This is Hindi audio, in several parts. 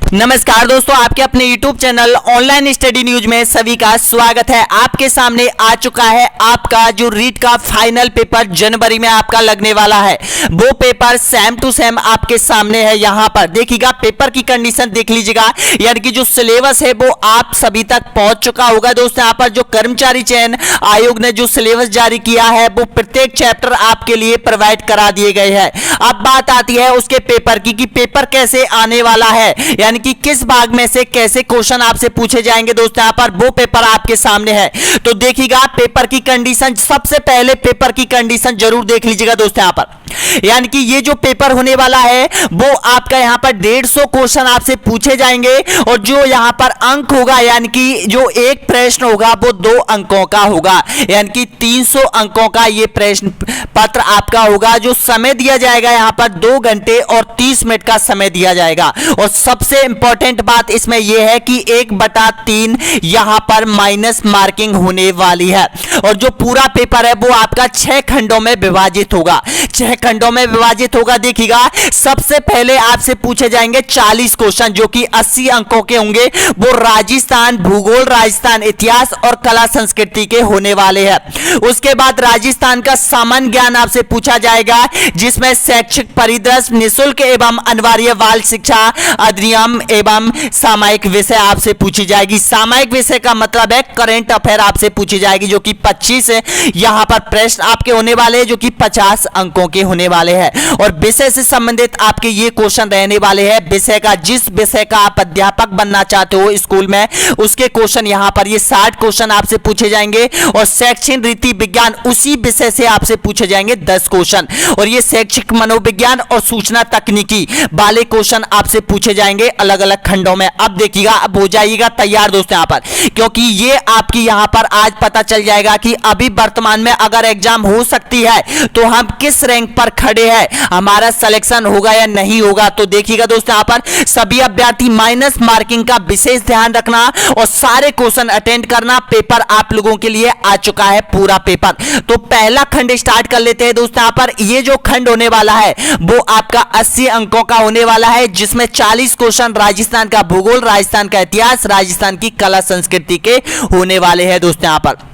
नमस्कार दोस्तों, आपके अपने YouTube channel online study news में सभी का स्वागत है। आपके सामने आ चुका है आपका जो रीट का फाइनल पेपर जनवरी में आपका लगने वाला है। वो पेपर सेम टू सेम आपके सामने है। यहाँ पर देखिएगा, पेपर की कंडीशन देख लीजिएगा, यानी कि जो सिलेबस है वो आप सभी तक पहुंच चुका होगा। दोस्तों यहाँ पर जो कर्मचारी चयन आयोग ने जो सिलेबस जारी किया है वो प्रत्येक चैप्टर आपके लिए प्रोवाइड करा दिए गए हैं। अब बात आती है उसके पेपर की कि पेपर कैसे आने वाला है, यानी कि किस भाग में से कैसे क्वेश्चन आपसे पूछे जाएंगे। दोस्तों यहाँ पर वो पेपर आपके सामने है। तो देखिएगा पेपर की कंडीशन, सबसे पहले पेपर की कंडीशन जरूर देख लीजिएगा दोस्तों यहाँ पर, यानी कि ये जो पेपर होने वाला है वो आपका यहाँ पर 150 क्वेश्चन आपसे पूछे जाएंगे और जो यहाँ पर अंक होगा, यानी कि जो एक प्रश्न होगा वो 2 अंकों का होगा, यानी कि 300 अंकों का ये प्रश्न पत्र आपका होगा। जो समय दिया जाएगा यहाँ पर 2 घंटे और 30 मिनट का समय दिया जाएगा। और सबसे इंपॉर्टेंट बात इसमें यह है कि 1/3 यहाँ पर माइनस मार्किंग होने वाली है। और जो पूरा पेपर है वो आपका 6 खंडों में विभाजित होगा। 6 खंडों में विभाजित होगा। देखिएगा, सबसे पहले आपसे पूछे जाएंगे 40 क्वेश्चन जो कि 80 अंकों के होंगे। वो राजस्थान भूगोल, राजस्थान इतिहास और कला संस्कृति के होने वाले हैं। उसके बाद राजस्थान का सामान्य ज्ञान आपसे पूछा जाएगा, जिसमें शैक्षिक परिदृश्य, निःशुल्क एवं अनिवार्य बाल शिक्षा अधिनियम एवं सामायिक विषय आपसे पूछी जाएगी। सामायिक विषय का मतलब है करंट अफेयर आपसे पूछी जाएगी, जो कि 25 यहां पर प्रश्न आपके होने वाले हैं, जो कि 50 अंकों के होने वाले हैं। और विषय से संबंधित आपके ये क्वेश्चन रहने वाले हैं। विषय का, जिस विषय का आप अध्यापक बनना चाहते हो स्कूल में, उसके क्वेश्चन यहां पर ये 60 क्वेश्चन आपसे पूछे जाएंगे। और शैक्षिक रीति विज्ञान, उसी विषय से आपसे पूछे जाएंगे 10 क्वेश्चन। और ये शैक्षिक मनोविज्ञान और सूचना तकनीकी वाले क्वेश्चन आपसे पूछे जाएंगे अलग अलग खंडों में। अब देखिएगा, अब हो जाइएगा तैयार दोस्तों यहाँ पर, क्योंकि ये आपकी यहाँ पर आज पता चल जाएगा कि अभी वर्तमान में अगर एग्जाम हो सकती है तो हम किस रैंक पर खड़े हैं, हमारा सिलेक्शन होगा या नहीं होगा। तो देखिएगा दोस्तों यहाँ पर सभी अभ्यर्थी माइनस मार्किंग का विशेष ध्यान रखना और सारे क्वेश्चन अटेंड करना। पेपर आप लोगों के लिए आ चुका है पूरा पेपर। तो पहला खंड स्टार्ट कर लेते हैं दोस्तों यहाँ पर। ये जो खंड होने वाला है वो आपका 80 अंकों का होने वाला है, जिसमें 40 क्वेश्चन राजस्थान का भूगोल, राजस्थान का इतिहास, राजस्थान की कला संस्कृति के होने वाले हैं दोस्तों यहाँ पर।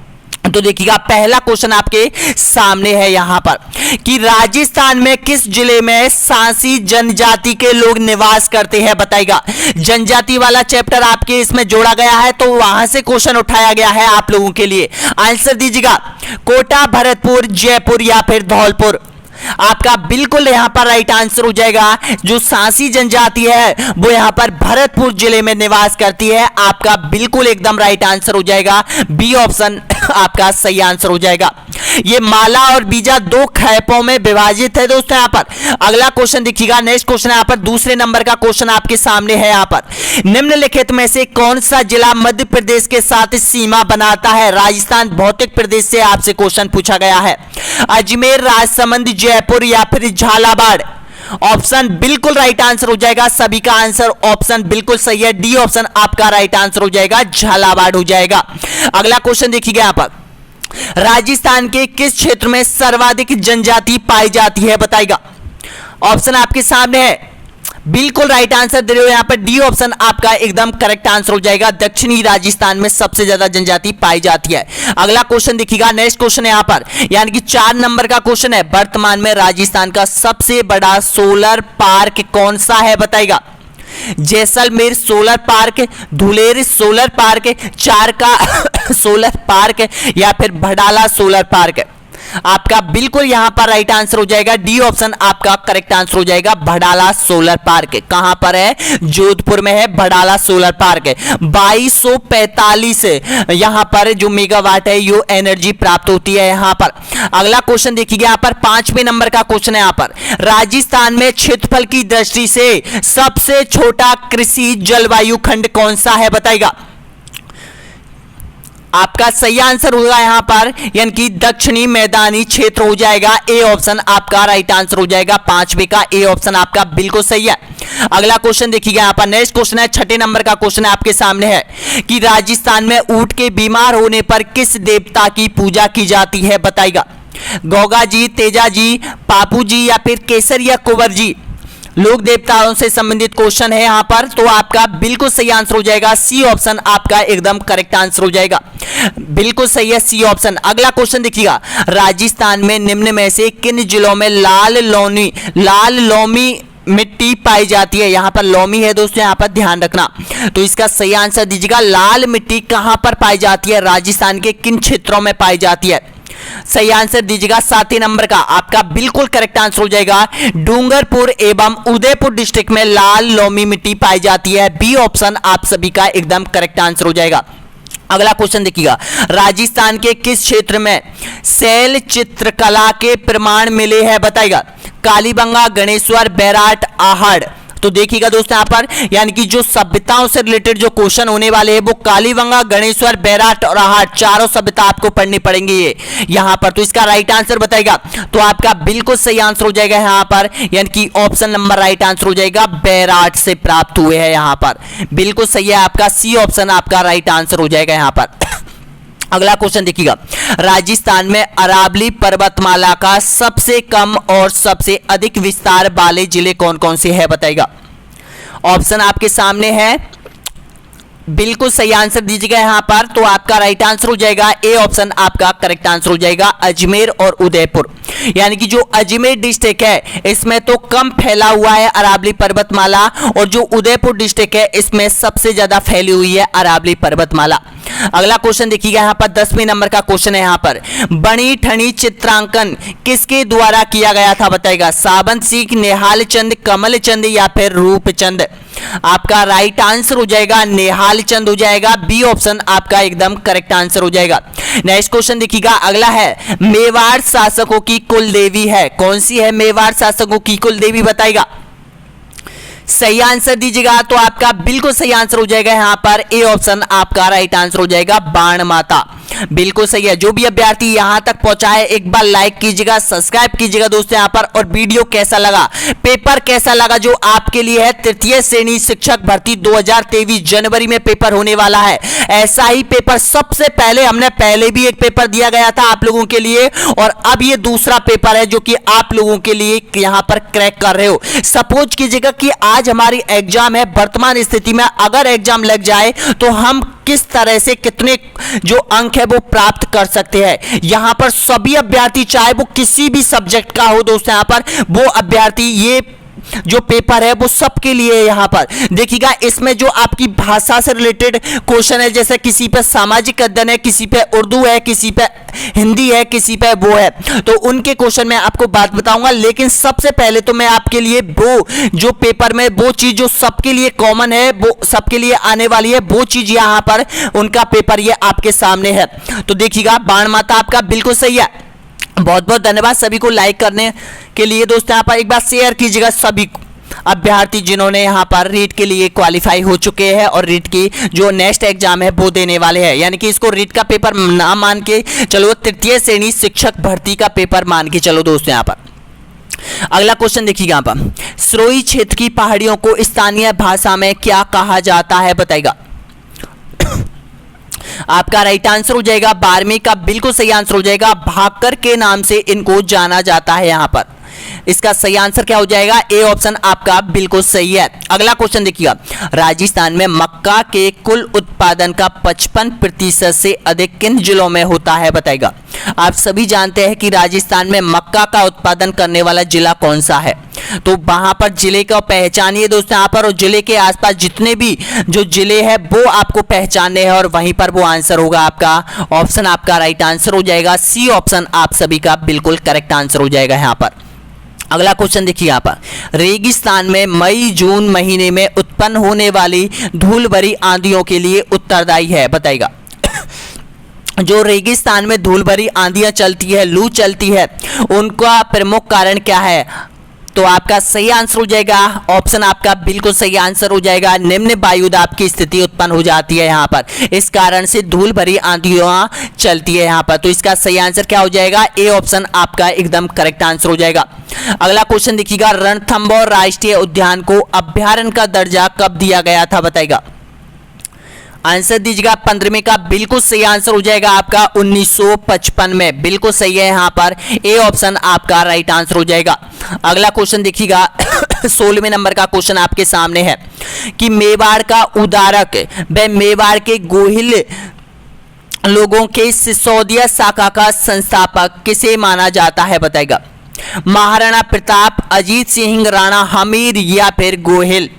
तो देखिएगा, पहला क्वेश्चन आपके सामने है यहां पर कि राजस्थान में किस जिले में सांसी जनजाति के लोग निवास करते हैं, बताइएगा। जनजाति वाला चैप्टर आपके इसमें जोड़ा गया है, तो वहां से क्वेश्चन उठाया गया है आप लोगों के लिए। आंसर दीजिएगा, कोटा, भरतपुर, जयपुर या फिर धौलपुर। आपका बिल्कुल यहां पर राइट आंसर हो जाएगा। जो सांसी जनजाति है वो यहां पर भरतपुर जिले में निवास करती है। आपका बिल्कुल एकदम राइट आंसर हो जाएगा, बी ऑप्शन आपका सही आंसर हो जाएगा। ये माला और बीजा 2 खैपों में विभाजित है दोस्तों यहाँ पर। अगला क्वेश्चन देखिएगा, नेक्स्ट क्वेश्चन यहाँ पर दूसरे नंबर का क्वेश्चन आपके सामने है। यहाँ पर निम्नलिखित में से कौन सा जिला मध्य प्रदेश के साथ सीमा बनाता है। राजस्थान भौतिक प्रदेश से आपसे क्वेश्चन पूछा गया है। अजमेर, राजसमंद, जयपुर या फिर झालावाड़। ऑप्शन बिल्कुल राइट आंसर हो जाएगा। सभी का आंसर ऑप्शन बिल्कुल सही है, डी ऑप्शन आपका राइट आंसर हो जाएगा, झालावाड़ हो जाएगा। अगला क्वेश्चन देखिएगा यहाँ पर, राजस्थान के किस क्षेत्र में सर्वाधिक जनजाति पाई जाती है, बताइएगा। ऑप्शन आपके सामने है, बिल्कुल राइट आंसर दे रहे हो यहाँ पर, डी ऑप्शन आपका एकदम करेक्ट आंसर हो जाएगा। दक्षिणी राजस्थान में सबसे ज्यादा जनजाति पाई जाती है। अगला क्वेश्चन देखिएगा, नेक्स्ट क्वेश्चन है यहाँ पर, यानी कि 4 नंबर का क्वेश्चन है, वर्तमान में राजस्थान का सबसे बड़ा सोलर पार्क कौन सा है, बताइएगा। Jaisalmer solar park, Dhuler solar park, Charanka solar park या फिर भडाला सोलर पार्क। आपका बिल्कुल यहां पर राइट आंसर हो जाएगा, डी ऑप्शन आपका करेक्ट आंसर हो जाएगा, भडाला सोलर पार्क। कहां पर है, जोधपुर में है भडाला सोलर पार्क। 2245 यहां पर जो मेगावाट है यो एनर्जी प्राप्त होती है यहां पर। अगला क्वेश्चन देखिए यहां पर 5वें नंबर का क्वेश्चन है। यहां पर राजस्थान में क्षेत्रफल की दृष्टि से सबसे छोटा कृषि जलवायु खंड कौन सा है, बताइएगा। आपका सही आंसर होगा यहां पर, यानी कि दक्षिणी मैदानी क्षेत्र हो जाएगा। ए ऑप्शन आपका राइट आंसर हो जाएगा। 5वें का ए ऑप्शन आपका बिल्कुल सही है। अगला क्वेश्चन देखिएगा यहां पर, नेक्स्ट क्वेश्चन है 6 नंबर का क्वेश्चन है आपके सामने है कि राजस्थान में ऊंट के बीमार होने पर किस देवता की पूजा की जाती है, बताइएगा। गोगा जी, तेजा जी, पापू जी या फिर केसर या कुंवर जी। लोक देवताओं से संबंधित क्वेश्चन है यहाँ पर, तो आपका बिल्कुल सही आंसर हो जाएगा सी ऑप्शन आपका एकदम करेक्ट आंसर हो जाएगा। बिल्कुल सही है सी ऑप्शन। अगला क्वेश्चन देखिएगा, राजस्थान में निम्न में से किन जिलों में लाल लोमी मिट्टी पाई जाती है? यहां पर लोमी है दोस्तों, यहां पर ध्यान रखना। तो इसका सही आंसर दीजिएगा, लाल मिट्टी कहां पर पाई जाती है, राजस्थान के किन क्षेत्रों में पाई जाती है? सही आंसर दीजिएगा 7 नंबर का आपका बिल्कुल करेक्ट आंसर हो जाएगा, डूंगरपुर एवं उदयपुर डिस्ट्रिक्ट में लाल लोमी मिट्टी पाई जाती है। बी ऑप्शन आप सभी का एकदम करेक्ट आंसर हो जाएगा। अगला क्वेश्चन देखिएगा, राजस्थान के किस क्षेत्र में शैल चित्रकला के प्रमाण मिले हैं? बताइएगा। कालीबंगा, गणेश्वर, बैराट, आहड़। तो देखिएगा दोस्तों यहाँ पर, यानी कि जो सभ्यताओं से रिलेटेड जो क्वेश्चन होने वाले हैं वो कालीबंगा, गणेश्वर, बैराट और आहड़ चारों सभ्यता आपको पढ़नी पड़ेंगी ये यहाँ पर। तो इसका राइट आंसर बताइएगा। तो आपका बिल्कुल सही आंसर हो जाएगा यहाँ पर, यानी कि ऑप्शन नंबर राइट आंसर हो जाएगा, बैराट से प्राप्त हुए हैं यहाँ पर। बिल्कुल सही है आपका सी ऑप्शन आपका राइट आंसर हो जाएगा यहाँ पर। अगला क्वेश्चन देखिएगा, राजस्थान में अरावली पर्वतमाला का सबसे कम और सबसे अधिक विस्तार वाले जिले कौन कौन से हैं? बताइएगा। ऑप्शन आपके सामने है, बिल्कुल सही आंसर दीजिएगा यहां पर। तो आपका राइट आंसर हो जाएगा ए ऑप्शन आपका करेक्ट आंसर हो जाएगा, अजमेर और उदयपुर। यानी कि जो अजमेर डिस्ट्रिक्ट है इसमें तो कम फैला हुआ है अरावली पर्वतमाला, और जो उदयपुर डिस्ट्रिक्ट है इसमें सबसे ज्यादा फैली हुई है अरावली पर्वतमाला। अगला क्वेश्चन देखिएगा यहाँ पर 10वें नंबर का क्वेश्चन है यहाँ पर, बनी ठनी चित्रांकन किसके द्वारा किया गया था? बताएगा। सावंत सिंह, नेहाल चंद, कमल चंद या फिर रूपचंद? आपका राइट आंसर हो जाएगा नेहाल चंद हो जाएगा। बी ऑप्शन आपका एकदम करेक्ट आंसर हो जाएगा। नेक्स्ट क्वेश्चन देखिएगा, अगला है, मेवाड़ शासकों की कुल देवी है? कौन सी है मेवाड़ शासकों की कुल देवी? बताएगा। सही आंसर दीजिएगा। तो आपका बिल्कुल सही आंसर हो जाएगा यहाँ पर ए ऑप्शन आपका राइट आंसर हो जाएगा, बाण माता। बिल्कुल सही है। जो भी अभ्यर्थी यहां तक पहुंचा है एक बार लाइक कीजिएगा, सब्सक्राइब कीजिएगा दोस्तों यहाँ पर। और वीडियो कैसा लगा, पेपर कैसा लगा जो आपके लिए है तृतीय श्रेणी शिक्षक भर्ती 2023 जनवरी में पेपर होने वाला है। ऐसा ही पेपर सबसे पहले हमने पहले भी एक पेपर दिया गया था आप लोगों के लिए, और अब ये दूसरा पेपर है जो कि आप लोगों के लिए यहां पर क्रैक कर रहे हो। सपोज कीजिएगा कि आज हमारी एग्जाम है, वर्तमान स्थिति में अगर एग्जाम लग जाए तो हम किस तरह से कितने जो अंक है वो प्राप्त कर सकते हैं। यहां पर सभी अभ्यर्थी चाहे वो किसी भी सब्जेक्ट का हो दोस्तों, यहां पर वो अभ्यर्थी ये जो पेपर है वो सबके लिए यहां पर देखिएगा। इसमें जो आपकी भाषा से रिलेटेड क्वेश्चन है, जैसे किसी पे सामाजिक अध्ययन है, किसी पे उर्दू है, किसी पे हिंदी है, किसी पे वो है, तो उनके क्वेश्चन मैं आपको बात बताऊंगा। लेकिन सबसे पहले तो मैं आपके लिए वो जो पेपर में वो चीज जो सबके लिए कॉमन है, वो सबके लिए आने वाली है, वो चीज यहां पर उनका पेपर ये आपके सामने है। तो देखिएगा, बाण माता आपका बिल्कुल सही है। बहुत बहुत धन्यवाद सभी को लाइक करने के लिए दोस्तों। यहाँ पर एक बार शेयर कीजिएगा सभी अभ्यर्थी जिन्होंने यहाँ पर रीट के लिए क्वालिफाई हो चुके हैं और रीट की जो नेक्स्ट एग्जाम है वो देने वाले हैं। यानी कि इसको रीट का पेपर ना मान के चलो, तृतीय श्रेणी शिक्षक भर्ती का पेपर मान के चलो दोस्तों। यहाँ पर अगला क्वेश्चन देखिएगा, यहाँ पर सरोई क्षेत्र की पहाड़ियों को स्थानीय भाषा में क्या कहा जाता है? बताइएगा। आपका राइट आंसर हो जाएगा 12वीं का बिल्कुल सही आंसर हो जाएगा, भाकर के नाम से इनको जाना जाता है। यहां पर इसका सही आंसर क्या हो जाएगा? ए ऑप्शन आपका बिल्कुल सही है। अगला क्वेश्चन देखिएगा, राजस्थान में मक्का के कुल उत्पादन का 55% से अधिक किन जिलों में होता है? बताइएगा। आप सभी जानते हैं कि राजस्थान में मक्का का उत्पादन करने वाला जिला कौन सा है, तो वहां पर जिले का पहचानिए दोस्तों यहाँ पर, और जिले के आसपास जितने भी जो जिले हैं वो आपको पहचानने हैं, और वहीं पर वो आंसर होगा आपका ऑप्शन आपका राइट आंसर हो जाएगा सी ऑप्शन आप सभी का बिल्कुल करेक्ट आंसर हो जाएगा यहाँ पर। अगला क्वेश्चन देखिए, यहाँ पर रेगिस्तान में मई जून महीने में उत्पन्न होने वाली धूल भरी आंधियों के लिए उत्तरदायी है? बताइएगा। जो रेगिस्तान में धूल भरी आंधियां चलती है, लू चलती है, उनका प्रमुख कारण क्या है? तो आपका सही आंसर हो जाएगा ऑप्शन आपका बिल्कुल सही आंसर हो जाएगा, निम्न वायुदाब की स्थिति उत्पन्न हो जाती है यहाँ पर, इस कारण से धूल भरी आंधियां चलती है यहाँ पर। तो इसका सही आंसर क्या हो जाएगा? ए ऑप्शन आपका एकदम करेक्ट आंसर हो जाएगा। अगला क्वेश्चन देखिएगा, रणथंभौर राष्ट्रीय उद्यान को अभ्यारण्य का दर्जा कब दिया गया था? बताइएगा। आंसर दीजिएगा 15वें का बिल्कुल सही आंसर हो जाएगा आपका 1955 में। बिल्कुल सही है, यहाँ पर ए ऑप्शन आपका राइट आंसर हो जाएगा। अगला क्वेश्चन देखिएगा 16वें नंबर का क्वेश्चन आपके सामने है कि मेवाड़ का उदारक व मेवाड़ के गोहिल लोगों के सिसोदिया शाखा का संस्थापक किसे माना जाता है, बताएगा। महाराणा प्रताप, अजीत सिंह, राणा हमीर या फिर गोहिल।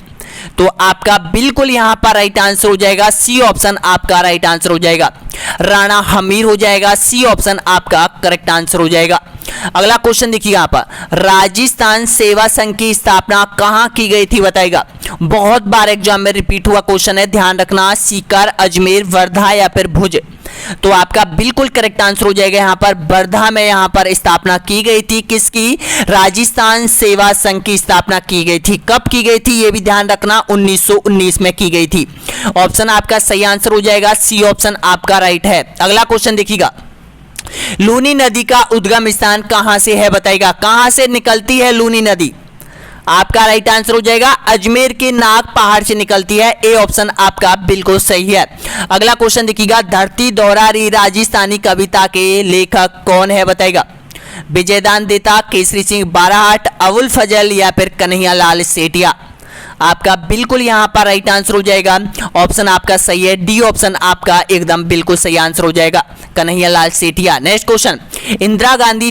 तो आपका बिल्कुल यहां पर राइट आंसर हो जाएगा सी ऑप्शन आपका राइट आंसर हो जाएगा, राणा हमीर हो जाएगा। सी ऑप्शन आपका करेक्ट आंसर हो जाएगा। अगला क्वेश्चन देखिए यहां पर राजस्थान सेवा संघ की स्थापना कहां की गई थी, बताएगा। बहुत बार एग्जाम में रिपीट हुआ क्वेश्चन है, ध्यान रखना। सीकर, अजमेर, वर्धा या फिर भुज। तो आपका बिल्कुल करेक्ट आंसर हो जाएगा यहां पर वर्धा में यहां पर स्थापना की गई थी। किसकी? राजस्थान सेवा संघ की स्थापना की गई थी। कब की गई थी ये भी ध्यान रखना, 1919 में की गई थी। ऑप्शन आपका सही आंसर हो जाएगा, सी ऑप्शन आपका राइट है। अगला क्वेश्चन देखिएगा, लूनी नदी का उद्गम स्थान कहां से है, बताएगा। कहां से निकलती है लूनी नदी? आपका राइट आंसर हो जाएगा अजमेर के नाग पहाड़ से निकलती है। ए ऑप्शन आपका बिल्कुल सही है। अगला क्वेश्चन देखिएगा, धरती दौरारी राजस्थानी कविता के लेखक कौन है, बताएगा। विजयदान देता, केसरी सिंह बाराहट, अबुल फजल या फिर कन्हैया लाल सेठिया। आपका बिल्कुल यहां पर राइट आंसर हो जाएगा, ऑप्शन आपका सही है, डी ऑप्शन आपका एकदम बिल्कुल सही आंसर हो जाएगा, Kanhaiya Lal Sethia. Next question, Indira Gandhi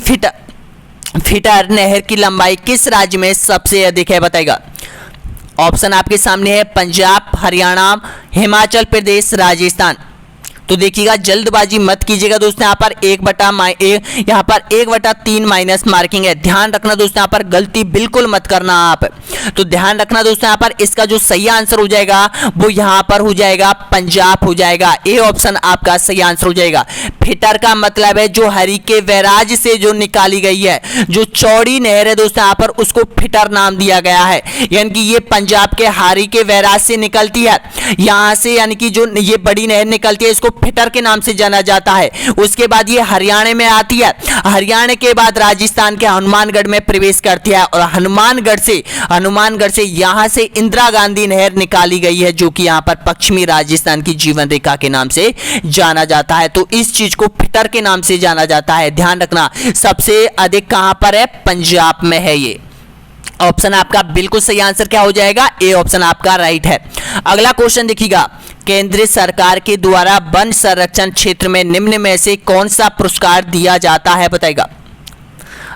feeder नहर की लंबाई किस राज्य में सबसे अधिक है, बताएगा। ऑप्शन आपके सामने है, पंजाब, हरियाणा, हिमाचल प्रदेश, राजस्थान। तो देखिएगा जल्दबाजी मत कीजिएगा दोस्तों, यहाँ पर 1/3 माइनस मार्किंग है। ध्यान रखना दोस्तों, यहाँ पर गलती बिल्कुल मत करना आप। तो ध्यान रखना दोस्तों, यहाँ पर इसका जो सही आंसर हो जाएगा वो यहाँ पर हो जाएगा पंजाब हो जाएगा। ए ऑप्शन आपका सही आंसर हो जाएगा। फिटर का मतलब है जो हरि के वैराज से जो निकाली गई है, जो चौड़ी नहर है दोस्तों, यहाँ पर उसको फिटर नाम दिया गया है। यानी कि ये पंजाब के हरि के वैराज से निकलती है यहाँ से, यानी कि जो ये बड़ी नहर निकलती है इसको फिटर के नाम से जाना जाता है। उसके बाद ये हरियाणा में आती है, हरियाणा के बाद राजस्थान के हनुमानगढ़ में प्रवेश करती है और हनुमानगढ़ से यहां से इंदिरा गांधी नहर निकाली गई है, जो कि यहां पर पश्चिमी राजस्थान की जीवन रेखा के नाम से जाना जाता है। तो इस चीज को फिटर के नाम से जाना जाता है। ध्यान रखना, सबसे अधिक कहां पर है? पंजाब में है ये। ऑप्शन आपका बिल्कुल सही आंसर क्या हो जाएगा? ए ऑप्शन आपका राइट है। अगला क्वेश्चन देखिएगा, केंद्र सरकार के द्वारा वन संरक्षण क्षेत्र में निम्न में से कौन सा पुरस्कार दिया जाता है, बताएगा।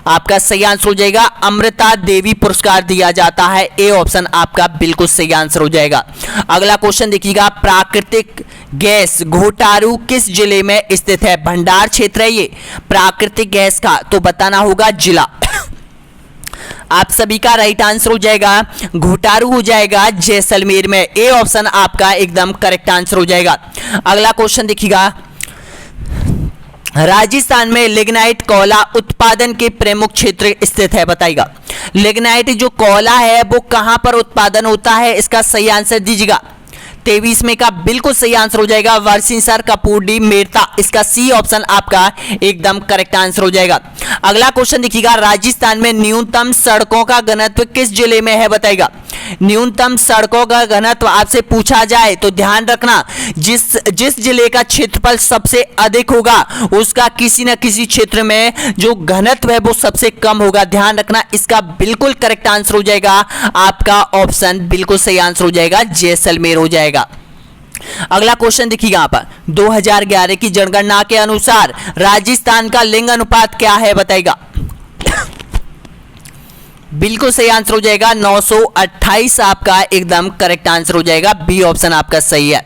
आपका सही आंसर हो जाएगा अमृता देवी पुरस्कार दिया जाता है। ए ऑप्शन आपका बिल्कुल सही आंसर हो जाएगा। अगला क्वेश्चन देखिएगा, प्राकृतिक गैस घोटारू किस जिले में स्थित है? भंडार क्षेत्र है ये प्राकृतिक गैस का, तो बताना होगा जिला। आप सभी का राइट आंसर हो जाएगा घोटारू हो जाएगा जैसलमेर में। ए ऑप्शन आपका एकदम करेक्ट आंसर हो जाएगा। अगला क्वेश्चन देखिएगा, राजस्थान में लिग्नाइट कोयला उत्पादन के प्रमुख क्षेत्र स्थित है, बताइएगा। लिग्नाइट जो कोयला है वो कहां पर उत्पादन होता है, इसका सही आंसर दीजिएगा। 23 में का बिल्कुल सही आंसर हो जाएगा वर्सिंसर, कपूरडी, मेरता। इसका सी ऑप्शन आपका एकदम करेक्ट आंसर हो जाएगा। अगला क्वेश्चन देखिएगा, राजस्थान में न्यूनतम सड़कों का घनत्व किस जिले में है, बताइएगा। न्यूनतम सड़कों का घनत्व आपसे पूछा जाए तो ध्यान रखना, जिस जिले का क्षेत्रफल सबसे अधिक होगा उसका किसी न किसी क्षेत्र में जो घनत्व है वो सबसे कम होगा। ध्यान रखना, इसका बिल्कुल करेक्ट आंसर हो जाएगा आपका ऑप्शन बिल्कुल सही आंसर हो जाएगा जैसलमेर हो जाएगा। अगला क्वेश्चन देखिएगा यहाँ पर, 2011 की जनगणना के अनुसार राजस्थान का लिंग अनुपात क्या है, बताइएगा। बिल्कुल सही आंसर हो जाएगा 928 आपका एकदम करेक्ट आंसर हो जाएगा। बी ऑप्शन आपका सही है।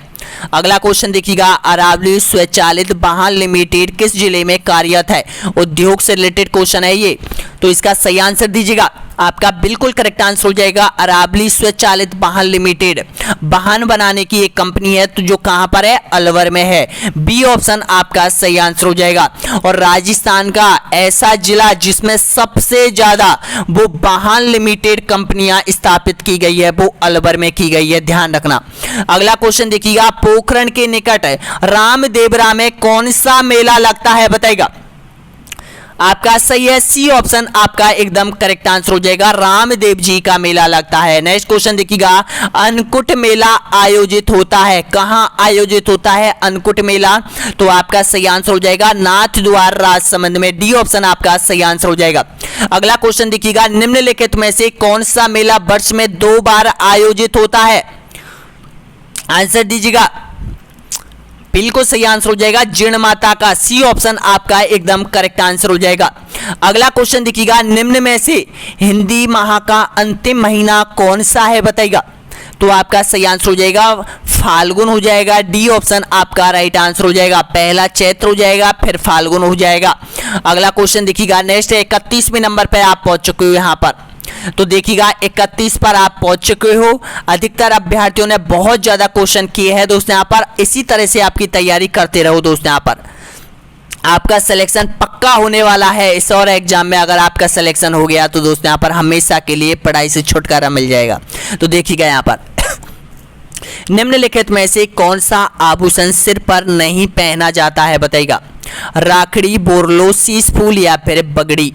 अगला क्वेश्चन देखिएगा, अरावली स्वचालित वाहन लिमिटेड किस जिले में कार्यरत है? उद्योग से रिलेटेड क्वेश्चन है ये, तो इसका सही आंसर दीजिएगा। आपका बिल्कुल करेक्ट आंसर हो जाएगा अरावली स्वचालित वाहन लिमिटेड। वाहन बनाने की एक कंपनी है, तो जो कहां पर है? अलवर में है। बी ऑप्शन आपका सही आंसर हो जाएगा। और राजस्थान का ऐसा जिला जिसमें सबसे ज्यादा वो वाहन लिमिटेड कंपनियां स्थापित की गई है वो अलवर में की गई है, ध्यान रखना। अगला क्वेश्चन देखिएगा, पोखरण के निकट रामदेवरा में कौन सा मेला लगता है, बताइएगा। आपका सही है, सी ऑप्शन आपका एकदम करेक्ट आंसर हो जाएगा। रामदेव जी का मेला लगता है। नेक्स्ट क्वेश्चन देखिएगा, अन्नकूट मेला आयोजित होता है, कहां आयोजित होता है अन्नकूट मेला? तो आपका सही आंसर हो जाएगा नाथ द्वार राजसमंद में। डी ऑप्शन आपका सही आंसर हो जाएगा। अगला क्वेश्चन देखिएगा, निम्नलिखित में से कौन सा मेला वर्ष में 2 बार आयोजित होता है? आंसर दीजिएगा। बिल्कुल सही आंसर हो जाएगा जीर्ण माता का। सी ऑप्शन आपका एकदम करेक्ट आंसर हो जाएगा। अगला क्वेश्चन देखिएगा, निम्न में से हिंदी माह का अंतिम महीना कौन सा है बताइएगा? तो आपका सही आंसर हो जाएगा फाल्गुन हो जाएगा। डी ऑप्शन आपका राइट आंसर हो जाएगा। पहला चैत्र हो जाएगा, फिर फाल्गुन हो जाएगा। अगला क्वेश्चन देखिएगा, नेक्स्ट 31वें नंबर पर आप पहुंच चुके हो यहाँ पर। तो देखिएगा 31 पर आप पहुंच चुके हो। अधिकतर अभ्यर्थियों ने बहुत ज्यादा क्वेश्चन किए हैं दोस्तों यहाँ पर। इसी तरह से आपकी तैयारी करते रहो दोस्तों। यहाँ पर आपका सिलेक्शन पक्का होने वाला है इस और एग्जाम में। अगर आपका सिलेक्शन हो गया तो दोस्तों यहाँ पर हमेशा के लिए पढ़ाई से छुटकारा मिल जाएगा। तो देखिएगा यहाँ पर निम्नलिखित में से कौन सा आभूषण सिर पर नहीं पहना जाता है बताइएगा? राखड़ी, बोरलो, शीश फूल या फिर बगड़ी?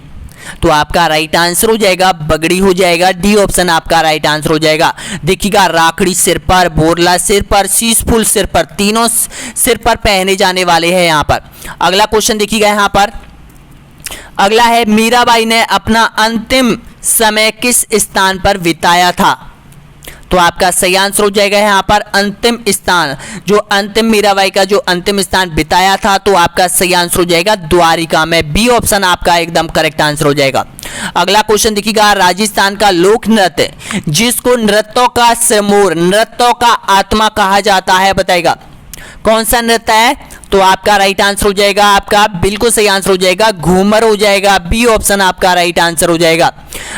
तो आपका राइट आंसर हो जाएगा बगड़ी हो जाएगा। डी ऑप्शन आपका राइट आंसर हो जाएगा। देखिएगा राखड़ी सिर पर, बोरला सिर पर, शीश फूल सिर पर, तीनों सिर पर पहने जाने वाले हैं यहाँ पर। अगला क्वेश्चन देखिएगा यहाँ पर। अगला है, मीराबाई ने अपना अंतिम समय किस स्थान पर बिताया था? तो आपका सही आंसर हो जाएगा यहाँ पर अंतिम स्थान, जो अंतिम मीराबाई का जो अंतिम स्थान बिताया था, तो आपका सही आंसर हो जाएगा द्वारिका में। बी ऑप्शन आपका एकदम करेक्ट आंसर हो जाएगा। अगला क्वेश्चन देखिएगा, राजस्थान का लोक नृत्य जिसको नृत्यों का सिरमौर, नृत्यों का आत्मा कहा जाता है बताइएगा? कौन सा नृत्य है? तो आपका राइट आंसर हो जाएगा, आपका बिल्कुल सही आंसर हो जाएगा घूमर हो जाएगा। बी ऑप्शन आपका राइट आंसर हो जाएगा।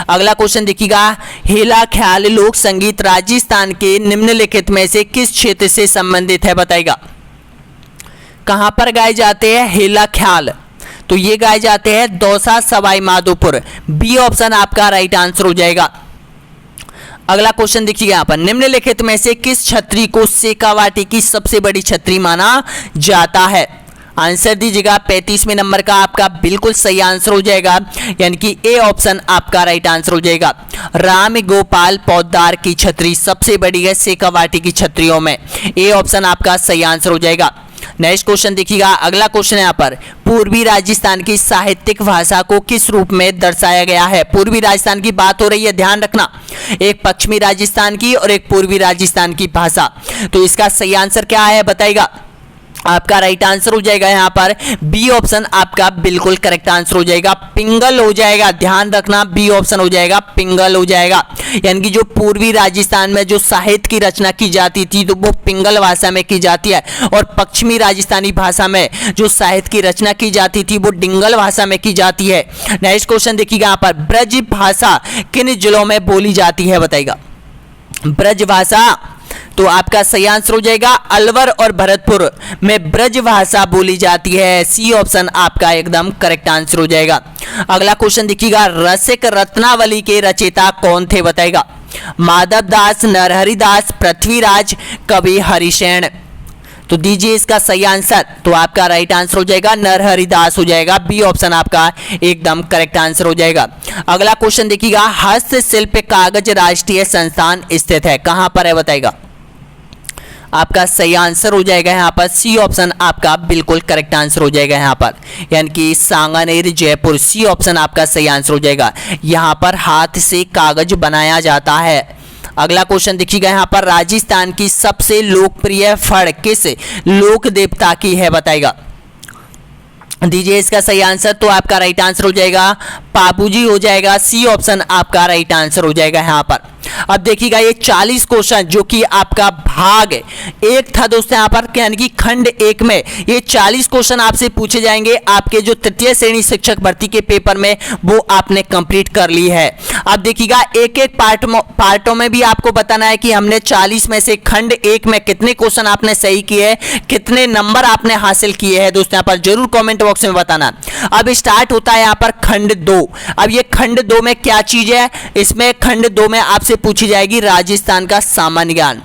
अगला क्वेश्चन देखिएगा, हेला ख्याल लोक संगीत राजस्थान के निम्नलिखित में से किस क्षेत्र से संबंधित है बताइएगा? कहां पर गाए जाते हैं हेला ख्याल? तो ये गाए जाते हैं दौसा, सवाई माधोपुर। बी ऑप्शन आपका राइट आंसर हो जाएगा। अगला क्वेश्चन देखिएगा यहाँ पर, निम्नलिखित में से किस छतरी को शेखावाटी की सबसे बड़ी छतरी माना जाता है? आंसर दीजिएगा। 35वें नंबर का आपका बिल्कुल सही आंसर हो जाएगा, यानी कि ए ऑप्शन आपका राइट आंसर हो जाएगा। राम गोपाल पौदार की छतरी सबसे बड़ी है शेखावाटी की छतरियों में। ए ऑप्शन आपका सही आंसर हो जाएगा। नेक्स्ट क्वेश्चन देखिएगा। अगला क्वेश्चन यहाँ पर, पूर्वी राजस्थान की साहित्यिक भाषा को किस रूप में दर्शाया गया है? पूर्वी राजस्थान की बात हो रही है, ध्यान रखना, एक पश्चिमी राजस्थान की और एक पूर्वी राजस्थान की भाषा। तो इसका सही आंसर क्या है बताइएगा? आपका राइट आंसर हो जाएगा यहाँ पर बी ऑप्शन आपका बिल्कुल करेक्ट आंसर हो जाएगा, पिंगल हो जाएगा। ध्यान रखना, बी ऑप्शन हो जाएगा पिंगल हो जाएगा। यानी कि जो पूर्वी राजस्थान में जो साहित्य की रचना की जाती थी तो वो पिंगल भाषा में की जाती है, और पश्चिमी राजस्थानी भाषा में जो साहित्य की रचना की जाती थी वो डिंगल भाषा में की जाती है। नेक्स्ट क्वेश्चन देखिएगा यहाँ पर, ब्रज भाषा किन जिलों में बोली जाती है बताइएगा? ब्रज भाषा, तो आपका सही आंसर हो जाएगा अलवर और भरतपुर में ब्रज भाषा बोली जाती है। सी ऑप्शन आपका एकदम करेक्ट आंसर हो जाएगा। अगला क्वेश्चन देखिएगा, रसिक रत्नावली के रचयिता कौन थे बताइएगा? माधव दास, नरहरि दास, पृथ्वीराज, कवि हरिशैन? तो दीजिए इसका सही आंसर। तो आपका राइट आंसर हो जाएगा नरहरि दास हो जाएगा। बी ऑप्शन आपका एकदम करेक्ट आंसर हो जाएगा। अगला क्वेश्चन देखिएगा, हस्तशिल्प कागज राष्ट्रीय संस्थान स्थित है, कहां पर है बताइएगा? आपका सही आंसर हो जाएगा यहाँ पर सी ऑप्शन आपका बिल्कुल करेक्ट आंसर हो जाएगा यहाँ पर, यानी कि सांगानेर जयपुर। सी ऑप्शन आपका सही आंसर हो जाएगा। यहाँ पर हाथ से कागज बनाया जाता है। अगला क्वेश्चन देखिएगा यहाँ पर, राजस्थान की सबसे लोकप्रिय फड़ किस लोक देवता की है बताइएगा? दीजिए इसका सही आंसर। तो आपका राइट आंसर हो जाएगा पापूजी हो जाएगा। सी ऑप्शन आपका राइट आंसर हो जाएगा यहाँ पर। अब देखिएगा ये 40 क्वेश्चन जो कि आपका भाग एक था दोस्तों यहाँ पर, यानी कि खंड एक में ये 40 क्वेश्चन आपसे पूछे जाएंगे आपके जो तृतीय श्रेणी शिक्षक भर्ती के पेपर में, वो आपने कंप्लीट कर ली है। अब देखिएगा एक एक पार्टों में भी आपको बताना है कि हमने 40 में से खंड एक में कितने क्वेश्चन आपने सही किए, कितने नंबर आपने हासिल किए हैं दोस्तों यहाँ पर जरूर कॉमेंट बॉक्स में बताना। अब स्टार्ट होता है यहाँ पर खंड 2। अब ये खंड 2 में क्या चीज है? इसमें खंड 2 में आपसे पूछी जाएगी राजस्थान का सामान्य ज्ञान,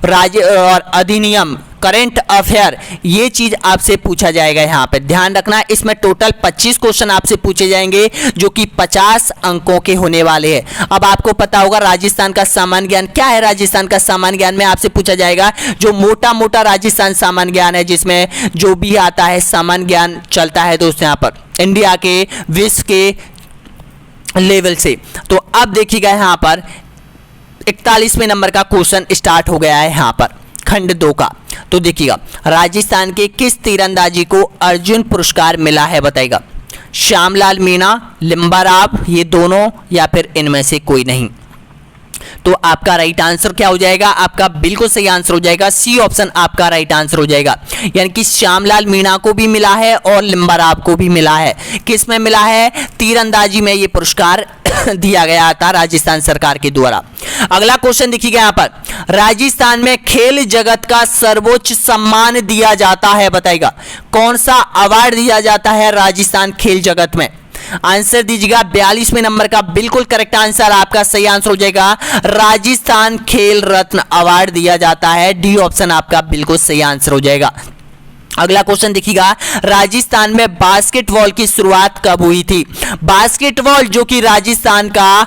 राज्य और अधिनियम, करंट अफेयर, ये चीज आपसे पूछा जाएगा। यहाँ पे ध्यान रखना, इसमें टोटल 25 क्वेश्चन आपसे पूछे जाएंगे जो कि 50 अंकों के होने वाले हैं। अब आपको पता होगा राजस्थान का सामान्य ज्ञान क्या है। राजस्थान का सामान्य ज्ञान में आपसे पूछा जाएगा जो मोटा मोटा राजस्थान सामान्य ज्ञान है, जिसमें जो भी आता है सामान्य ज्ञान चलता है दोस्तों यहाँ पर इंडिया के, विश्व के लेवल से। तो अब देखिएगा यहाँ पर 41वें नंबर का क्वेश्चन स्टार्ट हो गया है यहाँ पर खंड 2 का। तो देखिएगा, राजस्थान के किस तीरंदाजी को अर्जुन पुरस्कार मिला है बताइएगा। श्यामलाल मीणा, लिम्बा राव, ये दोनों या फिर इनमें से कोई नहीं। तो आपका राइट आंसर क्या हो जाएगा, आपका बिल्कुल सही आंसर हो जाएगा सी ऑप्शन आपका राइट आंसर हो जाएगा। यानी कि श्यामलाल मीणा को भी मिला है और लिम्बा राव को भी मिला है। किस में मिला है, तीरंदाजी में ये पुरस्कार दिया गया था राजस्थान सरकार के द्वारा। अगला क्वेश्चन देखिएगा यहाँ पर, राजस्थान में खेल जगत का सर्वोच्च सम्मान दिया जाता है बताइएगा। कौन सा अवार्ड दिया जाता है राजस्थान खेल जगत में? आंसर दीजिएगा। 42वें नंबर का बिल्कुल करेक्ट आंसर आपका सही आंसर हो जाएगा, राजस्थान खेल रत्न अवार्ड दिया जाता है। डी ऑप्शन आपका बिल्कुल सही आंसर हो जाएगा। अगला क्वेश्चन देखिएगा, राजस्थान में बास्केटबॉल की शुरुआत कब हुई थी? बास्केटबॉल जो कि राजस्थान का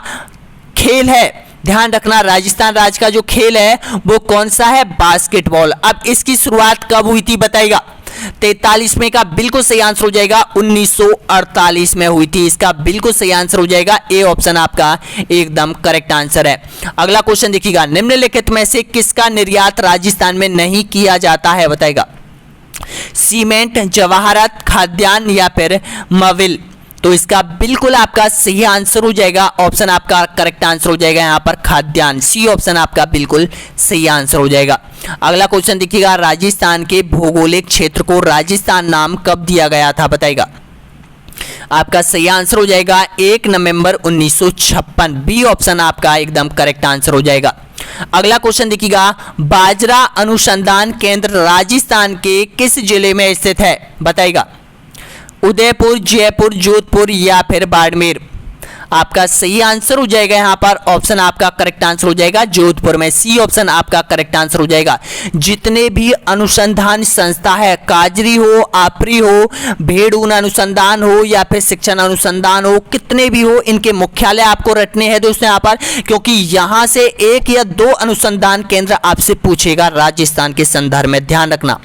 खेल है, ध्यान रखना, राजस्थान राज्य का जो खेल है वो कौन सा है, बास्केटबॉल। अब इसकी शुरुआत कब हुई थी बताइएगा। 43 का बिल्कुल सही आंसर हो जाएगा, 1948 में हुई थी। इसका बिल्कुल सही आंसर हो जाएगा, ए ऑप्शन आपका एकदम करेक्ट आंसर है। अगला क्वेश्चन देखिएगा, निम्नलिखित में से किसका निर्यात राजस्थान में नहीं किया जाता है बताइएगा। सीमेंट, जवाहरात, खाद्यान्न या फिर मोबिल। तो इसका बिल्कुल आपका सही आंसर हो जाएगा, ऑप्शन आपका करेक्ट आंसर हो जाएगा यहाँ पर खाद्यान्न। सी ऑप्शन आपका बिल्कुल सही आंसर हो जाएगा। अगला क्वेश्चन देखिएगा, राजस्थान के भौगोलिक क्षेत्र को राजस्थान नाम कब दिया गया था बताइएगा। आपका सही आंसर हो जाएगा 1 नवंबर 1956। बी ऑप्शन आपका एकदम करेक्ट आंसर हो जाएगा। अगला क्वेश्चन देखिएगा, बाजरा अनुसंधान केंद्र राजस्थान के किस जिले में स्थित है बताइएगा। उदयपुर, जयपुर, जोधपुर या फिर बाड़मेर। आपका सही आंसर हो जाएगा यहाँ पर, ऑप्शन आपका करेक्ट आंसर हो जाएगा जोधपुर में। सी ऑप्शन आपका करेक्ट आंसर हो जाएगा। जितने भी अनुसंधान संस्था है, काजरी हो, आपरी हो, भेड़ ऊन अनुसंधान हो या फिर शिक्षण अनुसंधान हो, कितने भी हो, इनके मुख्यालय आपको रटने हैं दोस्तों यहाँ पर, क्योंकि यहाँ से 1 या 2 अनुसंधान केंद्र आपसे पूछेगा राजस्थान के संदर्भ में, ध्यान रखना।